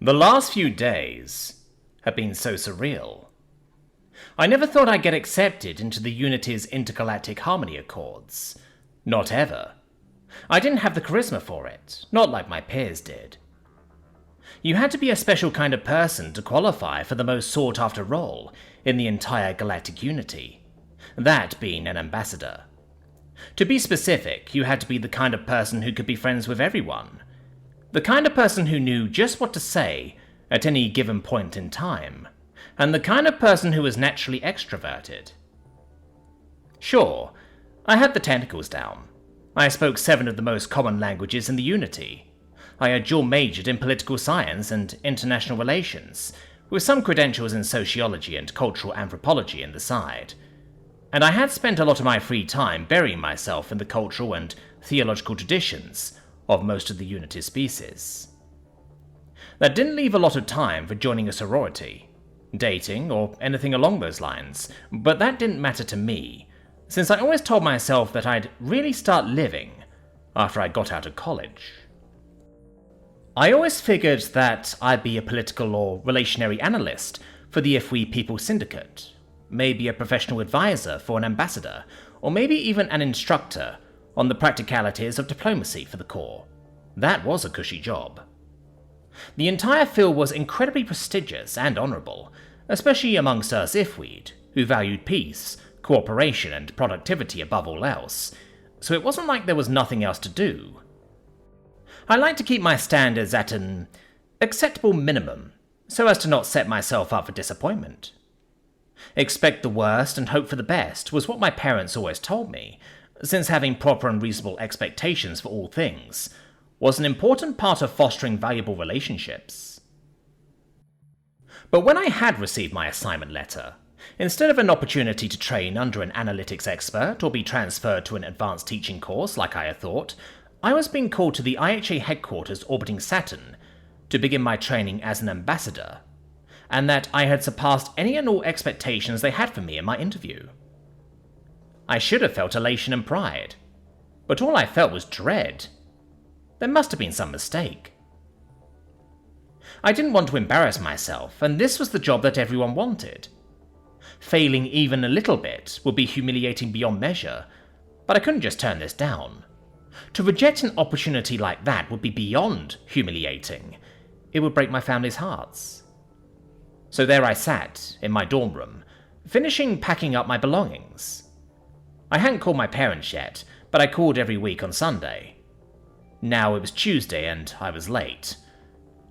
The last few days have been so surreal. I never thought I'd get accepted into the Unity's intergalactic harmony accords. Not ever. I didn't have the charisma for it, not like my peers did. You had to be a special kind of person to qualify for the most sought-after role in the entire galactic unity, that being an ambassador. To be specific, you had to be the kind of person who could be friends with everyone. The kind of person who knew just what to say at any given point in time, and the kind of person who was naturally extroverted. Sure, I had the technicals down. I spoke 7 of the most common languages in the Unity. I had dual majored in political science and international relations, with some credentials in sociology and cultural anthropology in the side. And I had spent a lot of my free time burying myself in the cultural and theological traditions of most of the Unity species. That didn't leave a lot of time for joining a sorority, dating, or anything along those lines, but that didn't matter to me, since I always told myself that I'd really start living after I got out of college. I always figured that I'd be a political or relationary analyst for the HFY People Syndicate, maybe a professional advisor for an ambassador, or maybe even an instructor on the practicalities of diplomacy for the Corps. That was a cushy job. The entire field was incredibly prestigious and honourable, especially amongst us HFYs, who valued peace, cooperation and productivity above all else, so it wasn't like there was nothing else to do. I like to keep my standards at an acceptable minimum, so as to not set myself up for disappointment. Expect the worst and hope for the best was what my parents always told me, since having proper and reasonable expectations for all things was an important part of fostering valuable relationships. But when I had received my assignment letter, instead of an opportunity to train under an analytics expert or be transferred to an advanced teaching course like I had thought, I was being called to the IHA headquarters orbiting Saturn to begin my training as an ambassador, and that I had surpassed any and all expectations they had for me in my interview. I should have felt elation and pride, but all I felt was dread. There must have been some mistake. I didn't want to embarrass myself, and this was the job that everyone wanted. Failing even a little bit would be humiliating beyond measure, but I couldn't just turn this down. To reject an opportunity like that would be beyond humiliating. It would break my family's hearts. So there I sat, in my dorm room, finishing packing up my belongings. I hadn't called my parents yet, but I called every week on Sunday. Now it was Tuesday and I was late.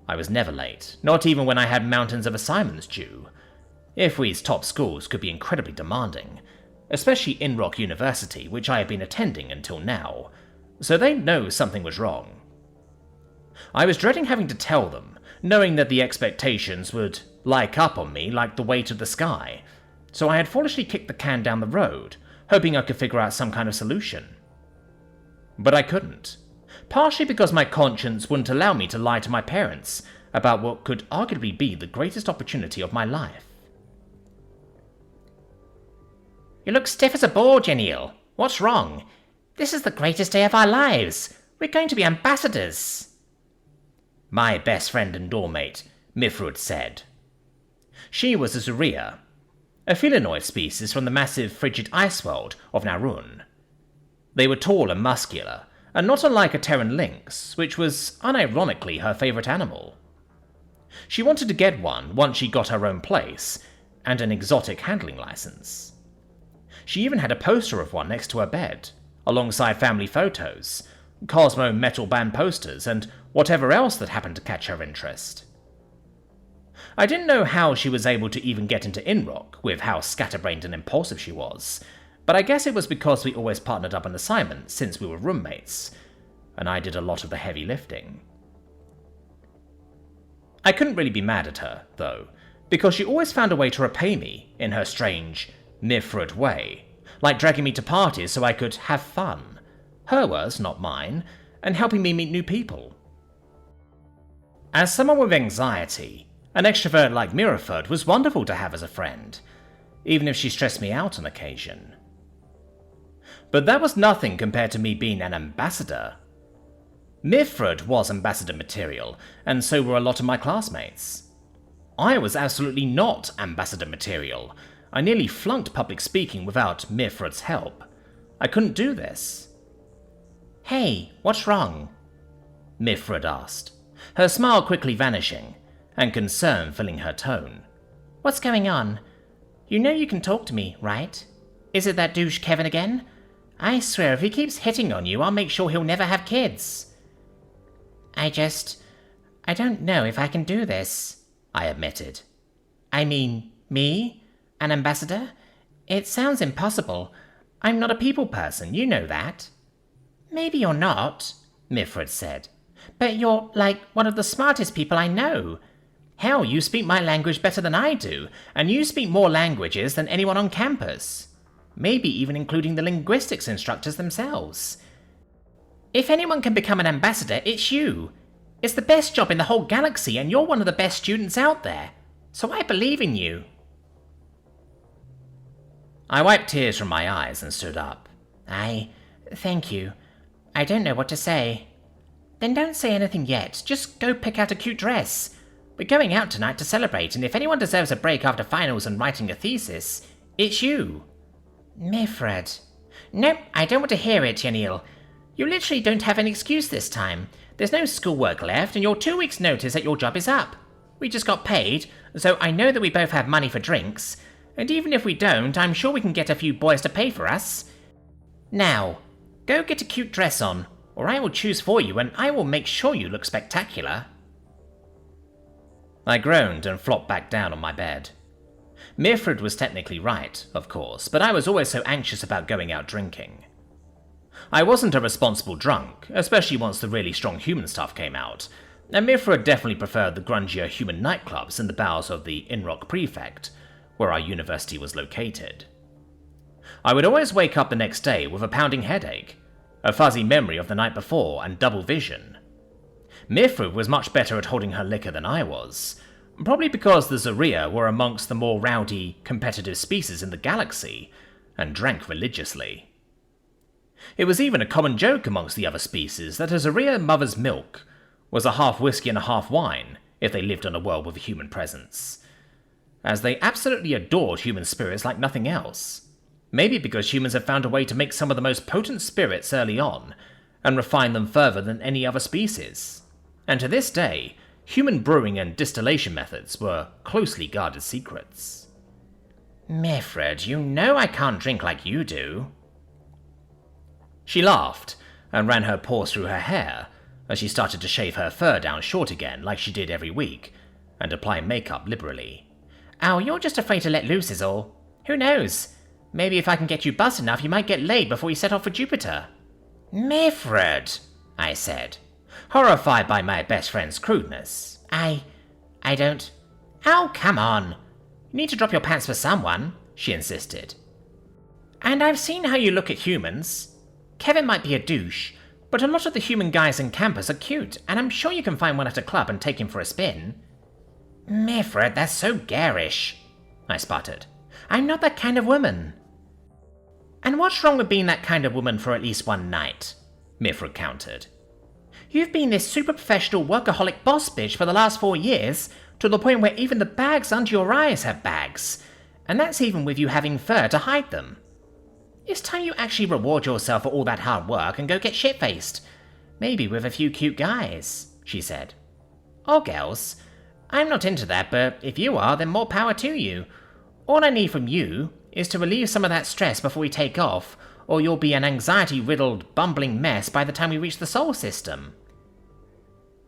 I was never late, not even when I had mountains of assignments due. HFY's top schools could be incredibly demanding, especially Inrock University, which I had been attending until now, so they'd know something was wrong. I was dreading having to tell them, knowing that the expectations would like up on me like the weight of the sky, so I had foolishly kicked the can down the road, hoping I could figure out some kind of solution. But I couldn't, partially because my conscience wouldn't allow me to lie to my parents about what could arguably be the greatest opportunity of my life. You look stiff as a board, Janiel. What's wrong? This is the greatest day of our lives. We're going to be ambassadors. My best friend and doormate, Mifrud, said. She was a Zuria, a felinoid species from the massive frigid ice world of Narun. They were tall and muscular, and not unlike a Terran lynx, which was unironically her favourite animal. She wanted to get one once she got her own place, and an exotic handling license. She even had a poster of one next to her bed, alongside family photos, Cosmo metal band posters, and whatever else that happened to catch her interest. I didn't know how she was able to even get into Inrock, with how scatterbrained and impulsive she was, but I guess it was because we always partnered up on assignments since we were roommates, and I did a lot of the heavy lifting. I couldn't really be mad at her, though, because she always found a way to repay me in her strange, Mifrud way, like dragging me to parties so I could have fun, her words, not mine, and helping me meet new people. As someone with anxiety, an extrovert like Miraford was wonderful to have as a friend, even if she stressed me out on occasion. But that was nothing compared to me being an ambassador. Mifred was ambassador material, and so were a lot of my classmates. I was absolutely not ambassador material. I nearly flunked public speaking without Mifred's help. I couldn't do this. Hey, what's wrong? Mifred asked, her smile quickly vanishing, and concern filling her tone. What's going on? You know you can talk to me, right? Is it that douche Kevin again? I swear if he keeps hitting on you, I'll make sure he'll never have kids. I don't know if I can do this, I admitted. I mean, me? An ambassador? It sounds impossible. I'm not a people person, you know that. Maybe you're not, Mifred said. But you're, like, one of the smartest people I know. Hell, you speak my language better than I do, and you speak more languages than anyone on campus. Maybe even including the linguistics instructors themselves. If anyone can become an ambassador, it's you. It's the best job in the whole galaxy, and you're one of the best students out there. So I believe in you. I wiped tears from my eyes and stood up. Thank you. I don't know what to say. Then don't say anything yet. Just go pick out a cute dress. We're going out tonight to celebrate, and if anyone deserves a break after finals and writing a thesis, it's you. Mifred. Nope, I don't want to hear it, Yanil. You literally don't have an excuse this time. There's no schoolwork left, and your 2 weeks' notice that your job is up. We just got paid, so I know that we both have money for drinks, and even if we don't, I'm sure we can get a few boys to pay for us. Now, go get a cute dress on, or I will choose for you and I will make sure you look spectacular. I groaned and flopped back down on my bed. Mifred was technically right, of course, but I was always so anxious about going out drinking. I wasn't a responsible drunk, especially once the really strong human stuff came out, and Mifred definitely preferred the grungier human nightclubs in the bowels of the Inrock Prefect, where our university was located. I would always wake up the next day with a pounding headache, a fuzzy memory of the night before, and double vision. Mifred was much better at holding her liquor than I was, probably because the Zaria were amongst the more rowdy, competitive species in the galaxy, and drank religiously. It was even a common joke amongst the other species that a Zaria mother's milk was a half whiskey and a half wine if they lived on a world with a human presence, as they absolutely adored human spirits like nothing else. Maybe because humans have found a way to make some of the most potent spirits early on, and refine them further than any other species. And to this day, human brewing and distillation methods were closely guarded secrets. Mifred, you know I can't drink like you do. She laughed, and ran her paws through her hair, as she started to shave her fur down short again like she did every week, and apply makeup liberally. Oh, you're just afraid to let loose is all. Who knows? Maybe if I can get you buzzed enough, you might get laid before you set off for Jupiter. Mifred, I said, horrified by my best friend's crudeness. I don't... Oh, come on. You need to drop your pants for someone, she insisted. And I've seen how you look at humans. Kevin might be a douche, but a lot of the human guys in campus are cute, and I'm sure you can find one at a club and take him for a spin. Mifred, that's so garish, I sputtered. I'm not that kind of woman. And what's wrong with being that kind of woman for at least one night? Mifred countered. You've been this super professional workaholic boss bitch for the last 4 years, to the point where even the bags under your eyes have bags, and that's even with you having fur to hide them. It's time you actually reward yourself for all that hard work and go get shit-faced. Maybe with a few cute guys, she said. Or girls. I'm not into that, but if you are, then more power to you. All I need from you is to relieve some of that stress before we take off, or you'll be an anxiety-riddled, bumbling mess by the time we reach the Sol system.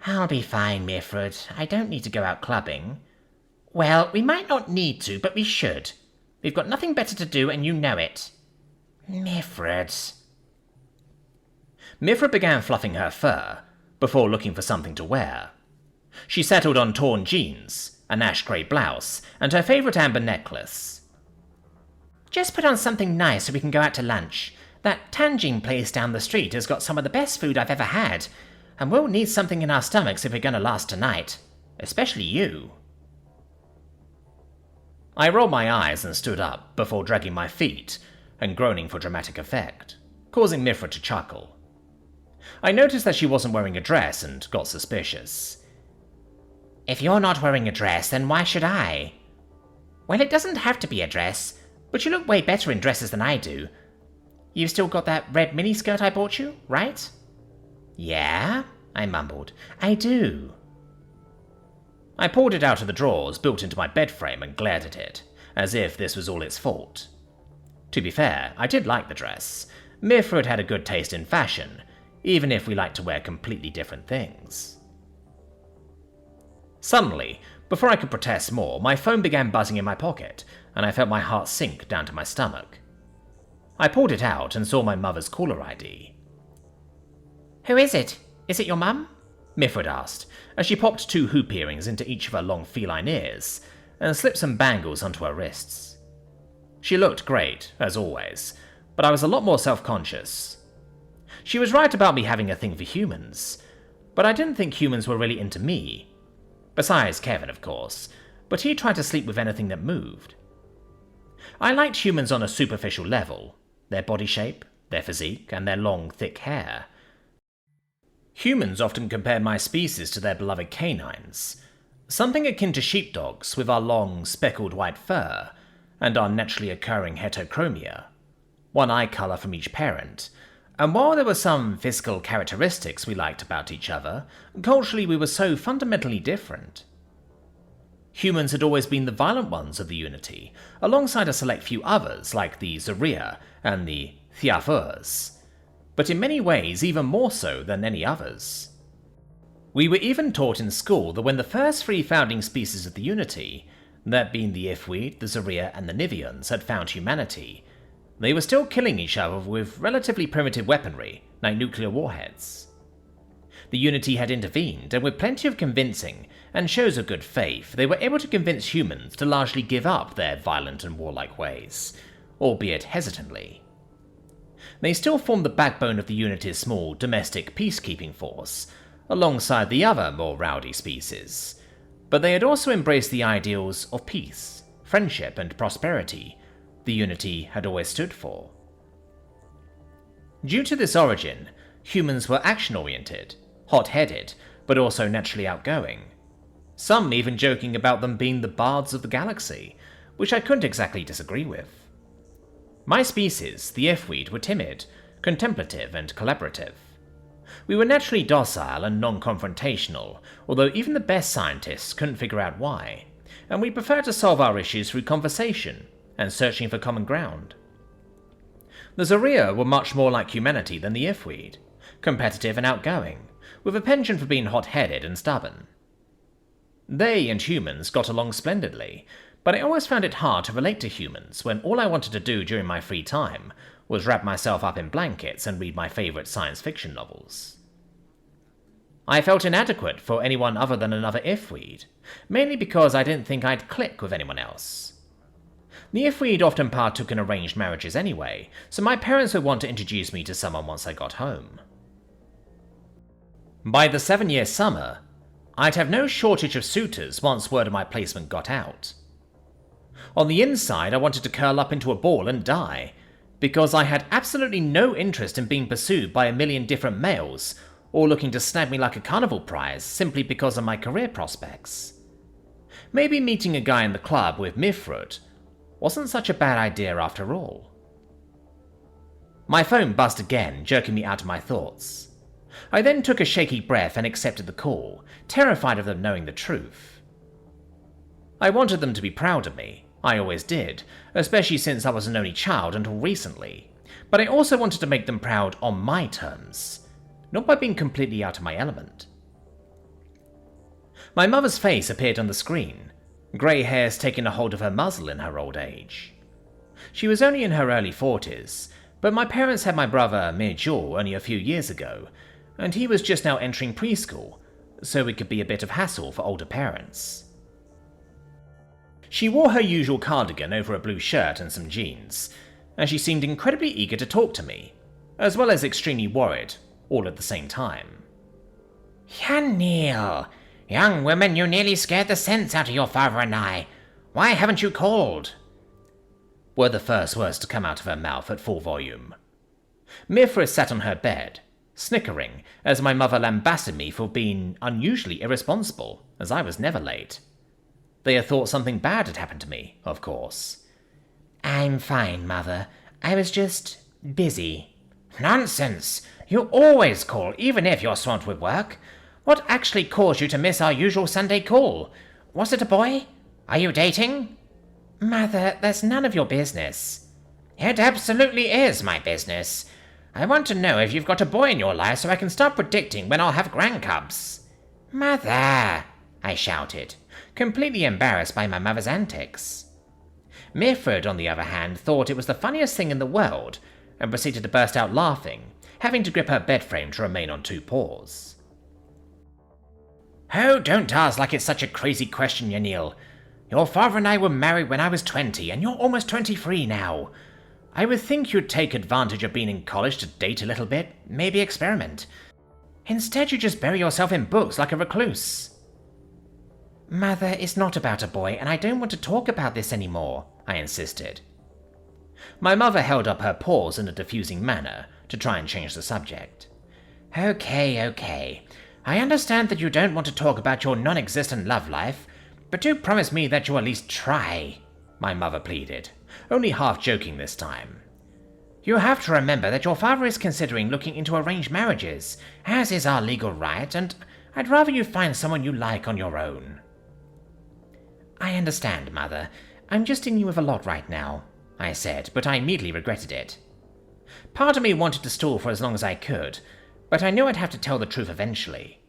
I'll be fine, Mifred. I don't need to go out clubbing. Well, we might not need to, but we should. We've got nothing better to do, and you know it. Mifred. Mifred began fluffing her fur, before looking for something to wear. She settled on torn jeans, an ash-grey blouse, and her favourite amber necklace. Just put on something nice so we can go out to lunch. That tangine place down the street has got some of the best food I've ever had, and we'll need something in our stomachs if we're going to last tonight. Especially you. I rolled my eyes and stood up before dragging my feet and groaning for dramatic effect, causing Mifred to chuckle. I noticed that she wasn't wearing a dress and got suspicious. If you're not wearing a dress, then why should I? Well, it doesn't have to be a dress, but you look way better in dresses than I do. You've still got that red miniskirt I bought you, right? Yeah, I mumbled. I do. I pulled it out of the drawers built into my bed frame and glared at it, as if this was all its fault. To be fair, I did like the dress. Mifrud had a good taste in fashion, even if we liked to wear completely different things. Suddenly, before I could protest more, my phone began buzzing in my pocket, and I felt my heart sink down to my stomach. I pulled it out and saw my mother's caller ID. Who is it? Is it your mum? Mifrud asked, as she popped 2 hoop earrings into each of her long feline ears, and slipped some bangles onto her wrists. She looked great, as always, but I was a lot more self-conscious. She was right about me having a thing for humans, but I didn't think humans were really into me. Besides Kevin, of course, but he tried to sleep with anything that moved. I liked humans on a superficial level, their body shape, their physique, and their long, thick hair. Humans often compared my species to their beloved canines, something akin to sheepdogs with our long, speckled white fur, and our naturally occurring heterochromia, one eye colour from each parent, and while there were some physical characteristics we liked about each other, culturally we were so fundamentally different. Humans had always been the violent ones of the Unity, alongside a select few others like the Zaria and the Thiafurs, but in many ways even more so than any others. We were even taught in school that when the first 3 founding species of the Unity, that being the Ifwid, the Zaria, and the Nivians, had found humanity, they were still killing each other with relatively primitive weaponry, like nuclear warheads. The Unity had intervened, and with plenty of convincing and shows of good faith, they were able to convince humans to largely give up their violent and warlike ways, albeit hesitantly. They still formed the backbone of the Unity's small domestic peacekeeping force, alongside the other more rowdy species, but they had also embraced the ideals of peace, friendship, and prosperity the Unity had always stood for. Due to this origin, humans were action-oriented, hot-headed, but also naturally outgoing. Some even joking about them being the bards of the galaxy, which I couldn't exactly disagree with. My species, the Ifwid, were timid, contemplative, and collaborative. We were naturally docile and non-confrontational, although even the best scientists couldn't figure out why, and we preferred to solve our issues through conversation and searching for common ground. The Zaria were much more like humanity than the Ifwid, competitive and outgoing, with a penchant for being hot-headed and stubborn. They and humans got along splendidly, but I always found it hard to relate to humans when all I wanted to do during my free time was wrap myself up in blankets and read my favourite science fiction novels. I felt inadequate for anyone other than another Ifwid, mainly because I didn't think I'd click with anyone else. The Ifwid often partook in arranged marriages anyway, so my parents would want to introduce me to someone once I got home. By the 7-year summer, I'd have no shortage of suitors once word of my placement got out. On the inside, I wanted to curl up into a ball and die, because I had absolutely no interest in being pursued by a million different males, all looking to snag me like a carnival prize simply because of my career prospects. Maybe meeting a guy in the club with Mifrud wasn't such a bad idea after all. My phone buzzed again, jerking me out of my thoughts. I then took a shaky breath and accepted the call, terrified of them knowing the truth. I wanted them to be proud of me. I always did, especially since I was an only child until recently, but I also wanted to make them proud on my terms, not by being completely out of my element. My mother's face appeared on the screen, grey hairs taking a hold of her muzzle in her old age. She was only in her early 40s, but my parents had my brother Mirjor only a few years ago, and he was just now entering preschool, so it could be a bit of hassle for older parents. She wore her usual cardigan over a blue shirt and some jeans, and she seemed incredibly eager to talk to me, as well as extremely worried, all at the same time. Yanil, young woman, you nearly scared the sense out of your father and I. Why haven't you called? Were the first words to come out of her mouth at full volume. Mifrud sat on her bed, snickering as my mother lambasted me for being unusually irresponsible, as I was never late. They had thought something bad had happened to me, of course. I'm fine, Mother. I was just busy. Nonsense! You always call, even if you're swamped with work. What actually caused you to miss our usual Sunday call? Was it a boy? Are you dating? Mother, that's none of your business. It absolutely is my business. I want to know if you've got a boy in your life so I can start predicting when I'll have grandcubs. Mother, I shouted, completely embarrassed by my mother's antics. Mifred, on the other hand, thought it was the funniest thing in the world and proceeded to burst out laughing, having to grip her bed frame to remain on two paws. Oh, don't ask like it's such a crazy question, Yanil. Your father and I were married when I was 20, and you're almost 23 now. I would think you'd take advantage of being in college to date a little bit, maybe experiment. Instead, you just bury yourself in books like a recluse. Mother, it's not about a boy, and I don't want to talk about this anymore, I insisted. My mother held up her paws in a diffusing manner to try and change the subject. Okay. I understand that you don't want to talk about your non-existent love life, but do promise me that you'll at least try, my mother pleaded, only half joking this time. You have to remember that your father is considering looking into arranged marriages, as is our legal right, and I'd rather you find someone you like on your own. I understand, Mother. I'm just dealing with a lot right now, I said, but I immediately regretted it. Part of me wanted to stall for as long as I could, but I knew I'd have to tell the truth eventually.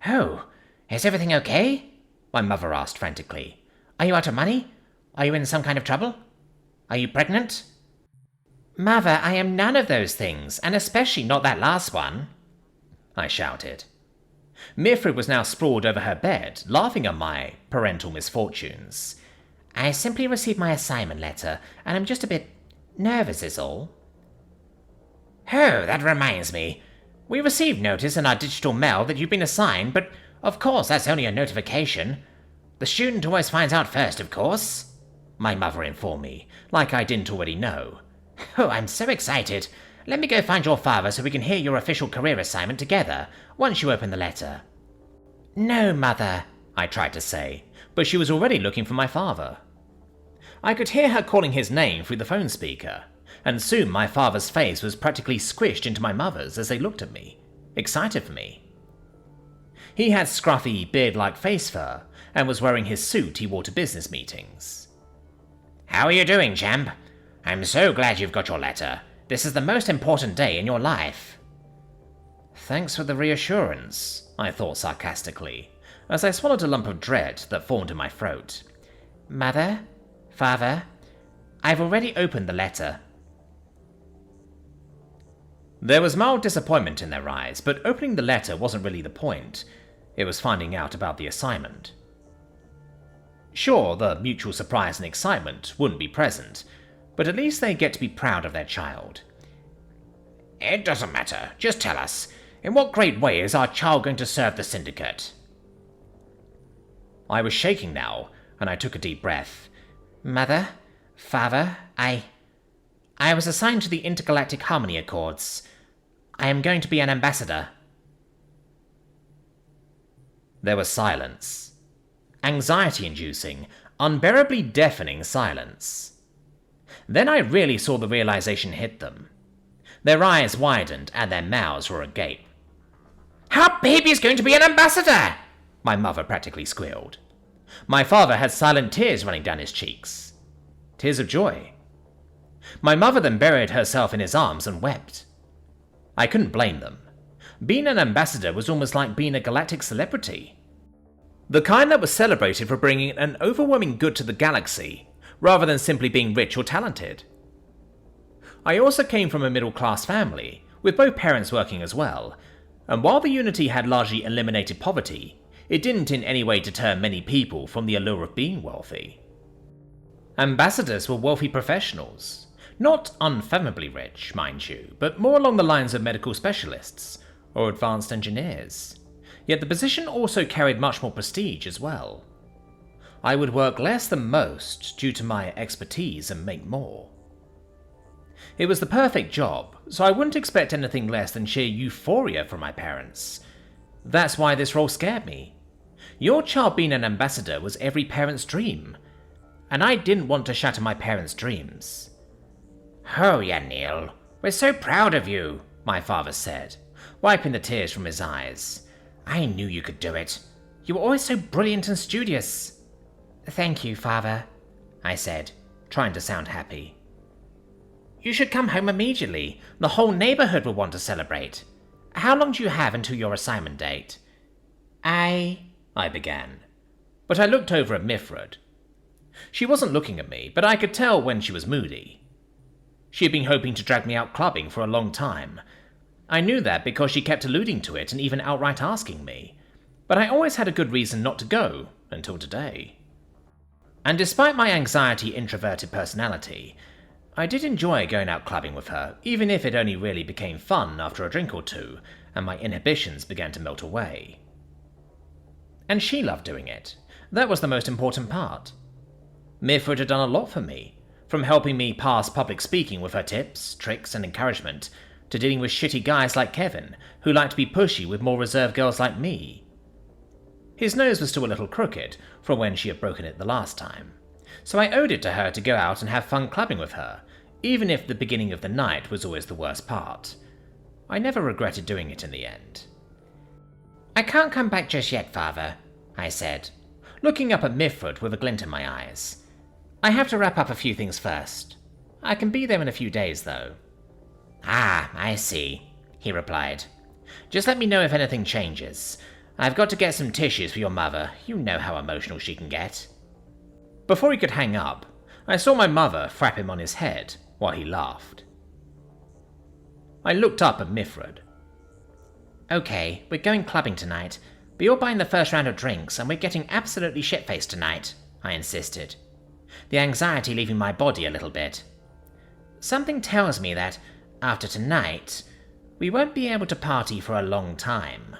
Oh, is everything okay? My mother asked frantically. Are you out of money? Are you in some kind of trouble? Are you pregnant? Mother, I am none of those things, and especially not that last one, I shouted. Mifred was now sprawled over her bed, laughing at my parental misfortunes. I simply received my assignment letter, and I'm just a bit nervous is all. Oh, that reminds me. We received notice in our digital mail that you've been assigned, but of course that's only a notification. The student always finds out first, of course, my mother informed me, like I didn't already know. Oh, I'm so excited. Let me go find your father so we can hear your official career assignment together, once you open the letter. No, Mother, I tried to say, but she was already looking for my father. I could hear her calling his name through the phone speaker, and soon my father's face was practically squished into my mother's as they looked at me, excited for me. He had scruffy, beard-like face fur, and was wearing his suit he wore to business meetings. How are you doing, champ? I'm so glad you've got your letter. This is the most important day in your life. Thanks for the reassurance, I thought sarcastically, as I swallowed a lump of dread that formed in my throat. Mother? Father? I've already opened the letter. There was mild disappointment in their eyes, but opening the letter wasn't really the point. It was finding out about the assignment. Sure, the mutual surprise and excitement wouldn't be present, but at least they get to be proud of their child. It doesn't matter. Just tell us. In what great way is our child going to serve the syndicate? I was shaking now, and I took a deep breath. Mother? Father? I was assigned to the Intergalactic Harmony Accords. I am going to be an ambassador. There was silence. Anxiety-inducing, unbearably deafening silence. Then I really saw the realization hit them. Their eyes widened and their mouths were agape. Our baby's going to be an ambassador! My mother practically squealed. My father had silent tears running down his cheeks. Tears of joy. My mother then buried herself in his arms and wept. I couldn't blame them. Being an ambassador was almost like being a galactic celebrity. The kind that was celebrated for bringing an overwhelming good to the galaxy, rather than simply being rich or talented. I also came from a middle-class family, with both parents working as well, and while the Unity had largely eliminated poverty, it didn't in any way deter many people from the allure of being wealthy. Ambassadors were wealthy professionals, not unfathomably rich, mind you, but more along the lines of medical specialists or advanced engineers. Yet the position also carried much more prestige as well. I would work less than most due to my expertise and make more. It was the perfect job, so I wouldn't expect anything less than sheer euphoria from my parents. That's why this role scared me. Your child being an ambassador was every parent's dream, and I didn't want to shatter my parents' dreams. Oh, yeah, Neil. We're so proud of you, my father said, wiping the tears from his eyes. I knew you could do it. You were always so brilliant and studious. Thank you, father, I said, trying to sound happy. You should come home immediately. The whole neighborhood will want to celebrate. How long do you have until your assignment date? I began, but I looked over at Mifrod. She wasn't looking at me, but I could tell when she was moody. She had been hoping to drag me out clubbing for a long time. I knew that because she kept alluding to it and even outright asking me, but I always had a good reason not to go until today. And despite my anxiety introverted personality, I did enjoy going out clubbing with her, even if it only really became fun after a drink or two and my inhibitions began to melt away. And she loved doing it. That was the most important part. Mifrod had done a lot for me, from helping me pass public speaking with her tips, tricks, and encouragement, to dealing with shitty guys like Kevin, who liked to be pushy with more reserved girls like me. His nose was still a little crooked from when she had broken it the last time, so I owed it to her to go out and have fun clubbing with her, even if the beginning of the night was always the worst part. I never regretted doing it in the end. I can't come back just yet, father, I said, looking up at Mifrod with a glint in my eyes. I have to wrap up a few things first. I can be there in a few days, though. Ah, I see, he replied. Just let me know if anything changes. I've got to get some tissues for your mother. You know how emotional she can get. Before he could hang up, I saw my mother frap him on his head while he laughed. I looked up at Mifrod. Okay, we're going clubbing tonight, but you're buying the first round of drinks and we're getting absolutely shit-faced tonight, I insisted, the anxiety leaving my body a little bit. Something tells me that, after tonight, we won't be able to party for a long time.